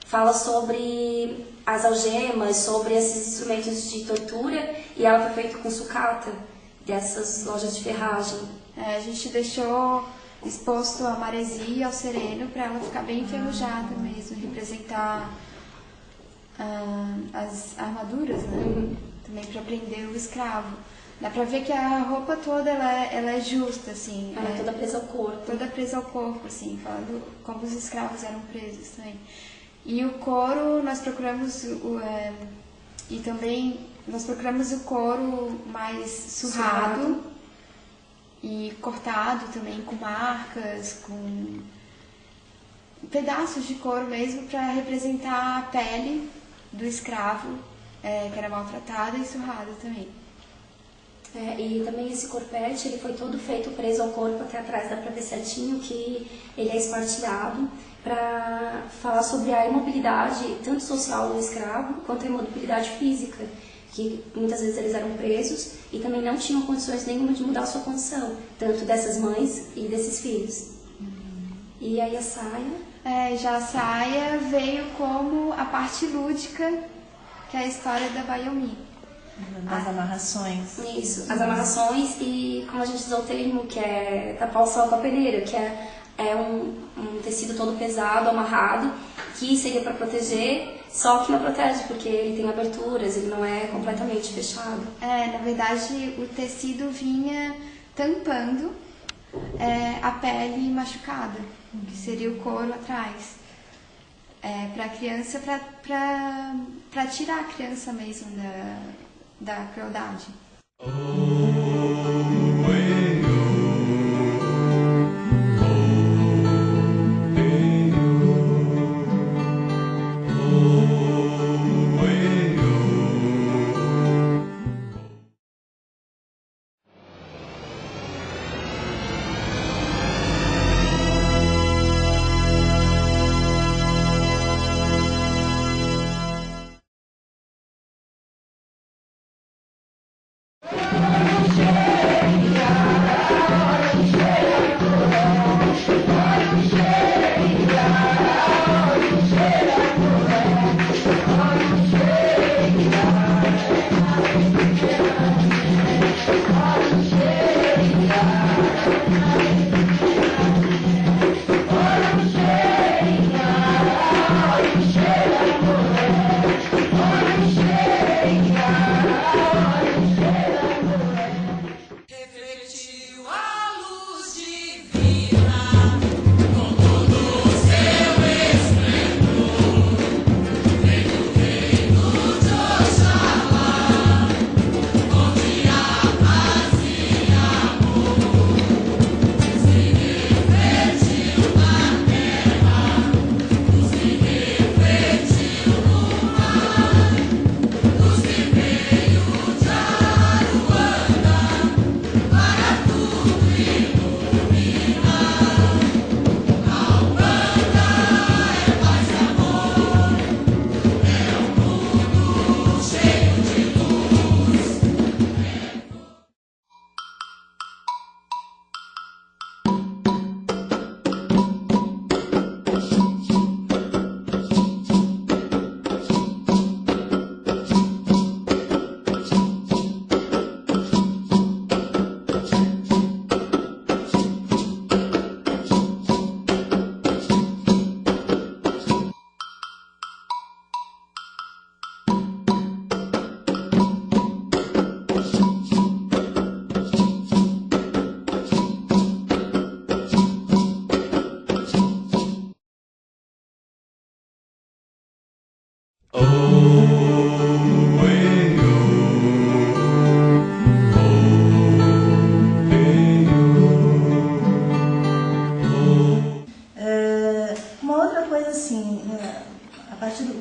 fala sobre as algemas, sobre esses instrumentos de tortura, e ela foi feita com sucata, dessas lojas de ferragem. A gente deixou exposto a maresia e ao sereno para ela ficar bem enferrujada mesmo, representar as armaduras, né? Também para prender o escravo. Dá pra ver que a roupa toda ela é justa, assim. Ela é toda presa ao corpo. Toda presa ao corpo, assim, falando como os escravos eram presos também. E o couro, nós procuramos e também nós procuramos o couro mais surrado e cortado também, com marcas, com pedaços de couro mesmo, para representar a pele do escravo, que era maltratada e surrada também. E também esse corpete, ele foi todo feito preso ao corpo até atrás, dá pra ver certinho que ele é espartilhado para falar sobre a imobilidade, tanto social do escravo, quanto a imobilidade física, que muitas vezes eles eram presos e também não tinham condições nenhuma de mudar a sua condição, tanto dessas mães e desses filhos. E aí a saia? Já a saia veio como a parte lúdica, que é a história da Bayomi. Das amarrações. Isso, as amarrações e, como a gente usou o termo, que é tapar o sol com a peneira, que é um tecido todo pesado, amarrado, que seria para proteger, só que não protege, porque ele tem aberturas, ele não é completamente fechado. Na verdade, o tecido vinha tampando a pele machucada, que seria o couro atrás. Para a criança, para tirar a criança mesmo da crueldade.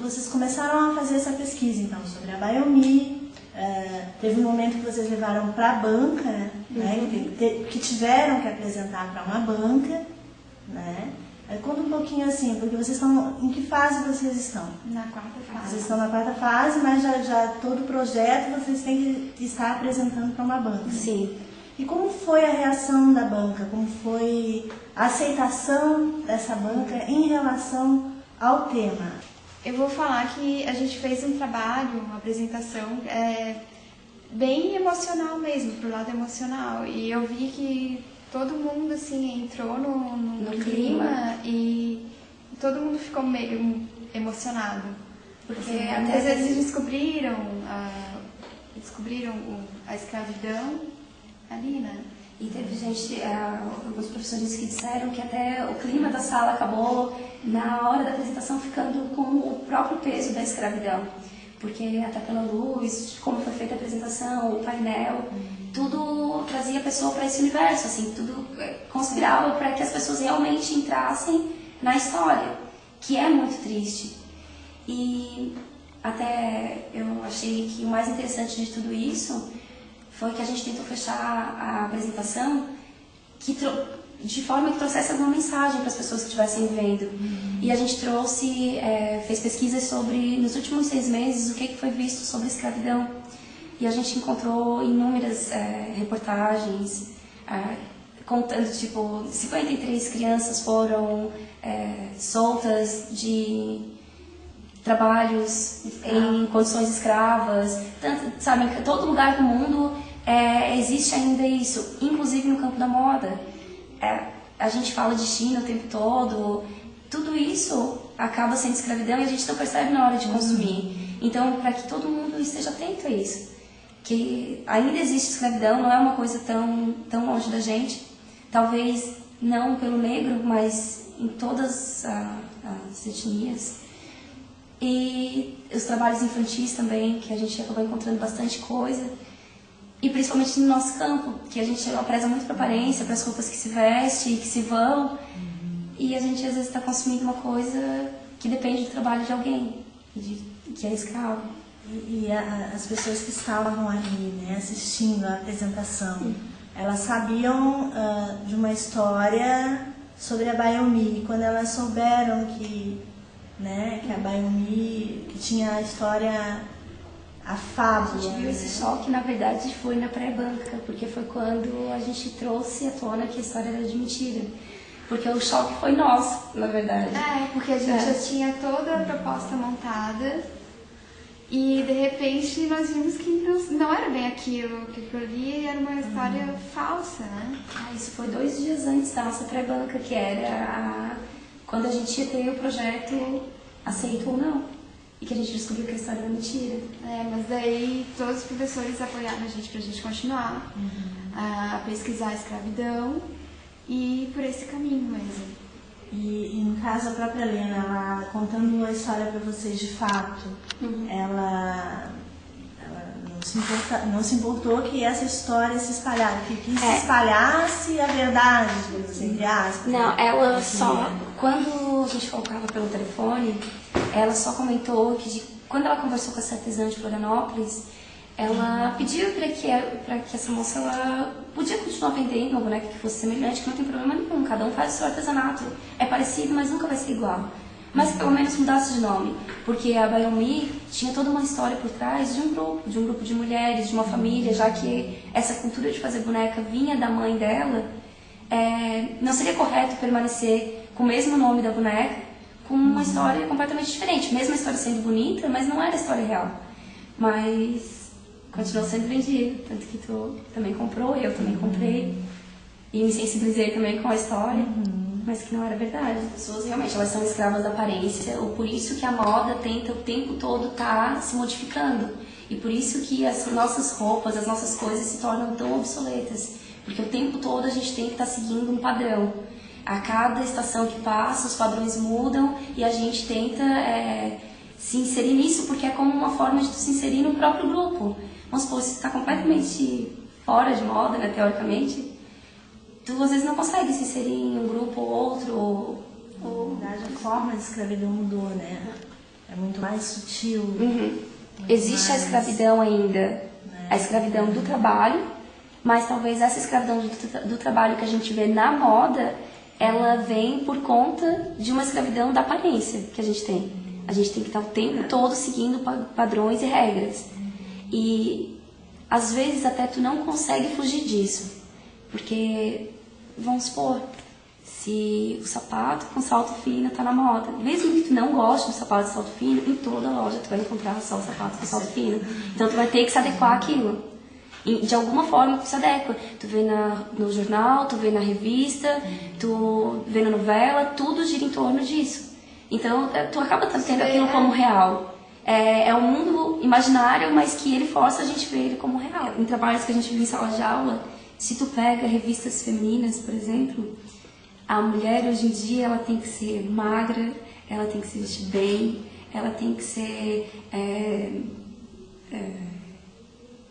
Vocês começaram a fazer essa pesquisa então sobre a Bayomi, teve um momento que vocês levaram para a banca, né, que tiveram que apresentar para uma banca, né? Conta um pouquinho assim, porque vocês estão, em que fase vocês estão? Na quarta fase. Vocês estão na quarta fase, mas já todo o projeto vocês têm que estar apresentando para uma banca. Sim. E como foi a reação da banca? Como foi a aceitação dessa banca em relação ao tema? Eu vou falar que a gente fez um trabalho, uma apresentação bem emocional mesmo, pro lado emocional. E eu vi que todo mundo assim entrou no clima e todo mundo ficou meio emocionado. Porque Porque às vezes descobriram a escravidão ali, né? E teve gente, alguns professores que disseram que até o clima da sala acabou na hora da apresentação ficando com o próprio peso da escravidão. Porque até pela luz, como foi feita a apresentação, o painel, tudo trazia a pessoa para esse universo, assim, tudo conspirava para que as pessoas realmente entrassem na história, que é muito triste. E até eu achei que o mais interessante de tudo isso foi que a gente tentou fechar a apresentação de forma que trouxesse alguma mensagem para as pessoas que estivessem vendo. E a gente fez pesquisas sobre, nos últimos 6 meses, o que foi visto sobre escravidão. E a gente encontrou inúmeras reportagens contando, tipo, 53 crianças foram soltas de trabalhos em condições escravas. Tanto, sabe, em todo lugar do mundo existe ainda isso, inclusive no campo da moda. A gente fala de China o tempo todo, tudo isso acaba sendo escravidão e a gente não percebe na hora de consumir. Então, para que todo mundo esteja atento a isso, que ainda existe escravidão, não é uma coisa tão longe da gente, talvez não pelo negro, mas em todas as etnias. E os trabalhos infantis também, que a gente acabou encontrando bastante coisa. E principalmente no nosso campo, que a gente preza muito para a aparência, para as roupas que se veste e que se vão. E a gente às vezes está consumindo uma coisa que depende do trabalho de alguém, que é escravo. E as pessoas que estavam ali, né, assistindo a apresentação, elas sabiam de uma história sobre a Bayomi. Quando elas souberam que a Bayomi, que tinha a história, a fábula. A gente viu esse choque, na verdade, foi na pré-banca, porque foi quando a gente trouxe à tona que a história era de mentira. Porque o choque foi nosso, na verdade. Porque a gente já tinha toda a proposta montada e, de repente, nós vimos que não era bem aquilo, que aquilo ali era uma história falsa, né? Isso foi 2 dias antes da nossa pré-banca, que era quando a gente ia ter o projeto aceito ou não. E que a gente descobriu que a história era mentira. Mas daí todos os professores apoiaram a gente pra gente continuar a pesquisar a escravidão e por esse caminho mesmo. E no caso, a própria Helena, ela contando a história para vocês de fato, ela não se importou que essa história se espalhasse, que se espalhasse a verdade, entre aspas. Não, ela só, quando a gente colocava pelo telefone, ela só comentou que quando ela conversou com essa artesã de Florianópolis, ela pediu para que essa moça ela podia continuar vendendo uma boneca que fosse semelhante, que não tem problema nenhum, cada um faz o seu artesanato, é parecido, mas nunca vai ser igual. Mas que pelo menos mudasse de nome, porque a Bayomi tinha toda uma história por trás de um grupo de mulheres, de uma família, já que essa cultura de fazer boneca vinha da mãe dela, não seria correto permanecer com o mesmo nome da boneca, com uma história completamente diferente, mesmo a história sendo bonita, mas não era a história real. Mas continuou sendo vendido, tanto que tu também comprou, eu também comprei, e me sensibilizei também com a história. Mas que não era verdade. As pessoas realmente elas são escravas da aparência, ou por isso que a moda tenta o tempo todo estar se modificando. E por isso que as nossas roupas, as nossas coisas se tornam tão obsoletas. Porque o tempo todo a gente tem que estar seguindo um padrão. A cada estação que passa, os padrões mudam e a gente tenta se inserir nisso, porque é como uma forma de se inserir no próprio grupo. Vamos supor, se está completamente fora de moda, né, teoricamente, tu às vezes não consegue se inserir em um grupo ou outro. Na verdade, a forma de escravidão mudou, né? É muito mais sutil. Existe a escravidão ainda, a escravidão do trabalho, mas talvez essa escravidão do trabalho que a gente vê na moda, ela vem por conta de uma escravidão da aparência que a gente tem. A gente tem que estar o tempo todo seguindo padrões e regras. E às vezes até tu não consegue fugir disso, porque vamos supor, Se o sapato com salto fino tá na moda, mesmo que tu não goste do sapato de salto fino, em toda loja tu vai encontrar só o sapato com salto fino. Então tu vai ter que se adequar àquilo. E de alguma forma tu se adequa. Tu vê no jornal, tu vê na revista, tu vê na novela, tudo gira em torno disso. Então tu acaba tendo aquilo como real. É um mundo imaginário, mas que ele força a gente ver ele como real. Em trabalhos que a gente vive em sala de aula, se tu pega revistas femininas, por exemplo, a mulher hoje em dia ela tem que ser magra, ela tem que se vestir bem, ela tem que ser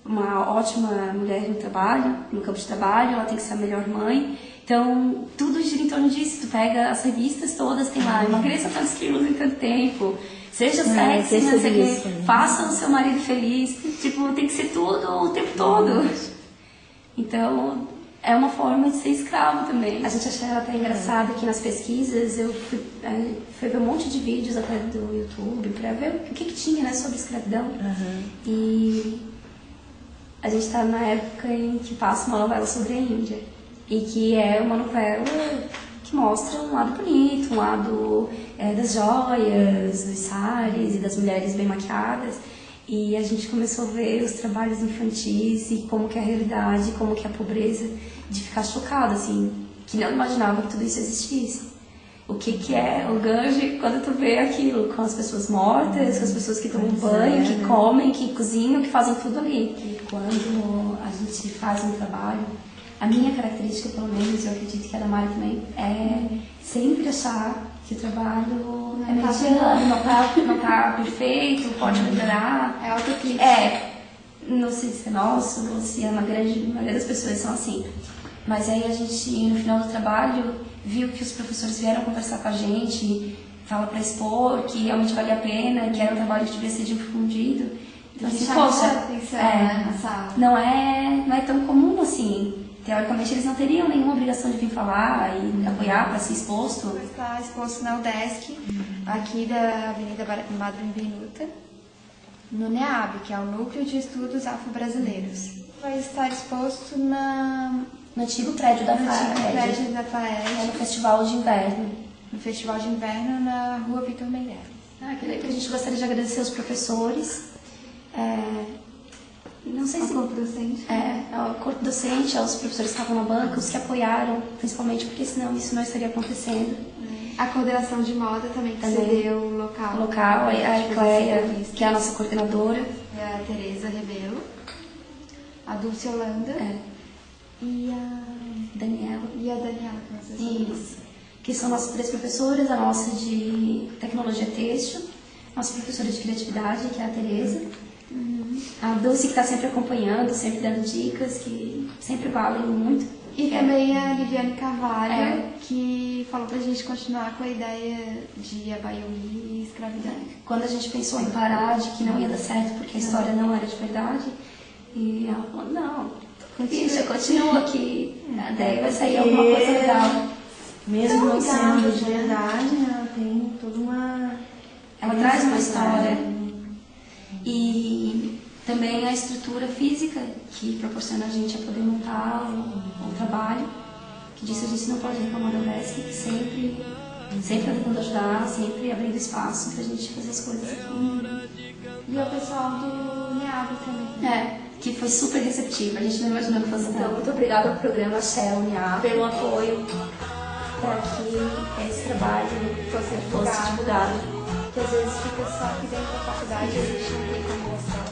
uma ótima mulher no trabalho, no campo de trabalho, ela tem que ser a melhor mãe. Então, tudo gira em torno disso. Tu pega as revistas todas, tem lá, emagreça tantos quilos em tanto tempo, seja sexy, não sei o quê, faça o seu marido feliz. Tipo, tem que ser tudo o tempo todo. Então, é uma forma de ser escravo também. A gente achava até engraçado que nas pesquisas eu fui ver um monte de vídeos até do YouTube pra ver o que tinha, né, sobre escravidão. E a gente tá na época em que passa uma novela sobre a Índia. E que é uma novela que mostra um lado bonito, um lado das joias, dos sares e das mulheres bem maquiadas. E a gente começou a ver os trabalhos infantis e como que é a realidade, como que é a pobreza, de ficar chocada, assim, que não imaginava que tudo isso existisse. O que é o Ganges quando tu vê aquilo, com as pessoas mortas, com as pessoas que tomam banho, que comem, que cozinham, que fazem tudo ali. E quando a gente faz um trabalho, a minha característica, pelo menos, eu acredito que a da Mari também, é sempre achar que o trabalho é mediano, não tá perfeito, pode melhorar. É autocrítica. Não sei se é nosso, ou se a maioria das pessoas são assim. Mas aí a gente, no final do trabalho, viu que os professores vieram conversar com a gente, fala pra expor que realmente valia a pena, que era um trabalho que devia ser difundido. Então, assim, poxa, não é tão comum assim. Teoricamente, eles não teriam nenhuma obrigação de vir falar e apoiar para ser exposto. Está exposto na UDESC, aqui da Avenida Madre Benvenuta, no NEAB, que é o Núcleo de Estudos Afro-Brasileiros. Vai estar exposto no antigo prédio da FAED, no Festival de Inverno. No Festival de Inverno, na Rua Vitor Meirelles. Que a gente gostaria de agradecer aos professores. Não sei se... Ao corpo docente. Ao corpo docente, aos professores que estavam na banca, os que apoiaram, principalmente porque senão isso não estaria acontecendo. A coordenação de moda também, que cedeu o local. O local, a Ecléia, que é a nossa coordenadora. E a Tereza Rebelo, a Dulce Holanda e a Daniela. Isso. Que são nossas 3 professoras, a nossa de tecnologia têxtil, nossa professora de criatividade, que é a Tereza. A Dulce, que está sempre acompanhando, sempre dando dicas, que sempre valem muito. E também a Liviane Carvalho, que falou pra gente continuar com a ideia de abaiomi e escravidão. Quando a gente pensou em parar, de que não ia dar certo, porque a história não era de verdade, e ela falou, não, continua aqui, daí vai sair alguma coisa legal. Mesmo não sendo de verdade, ela tem toda uma... Ela traz uma história. E também a estrutura física que proporciona a gente a poder montar o trabalho, que disso a gente não pode reclamar da UDESC, que sempre tentando ajudar, sempre abrindo espaço pra gente fazer as coisas aqui. E o pessoal do NEAB também. Que foi super receptivo, a gente não imaginou que fosse tão. Muito obrigada ao programa Shell NEAB pelo apoio para que esse trabalho fosse divulgado. Que às vezes fica só aqui dentro da faculdade e a gente não tem como mostrar.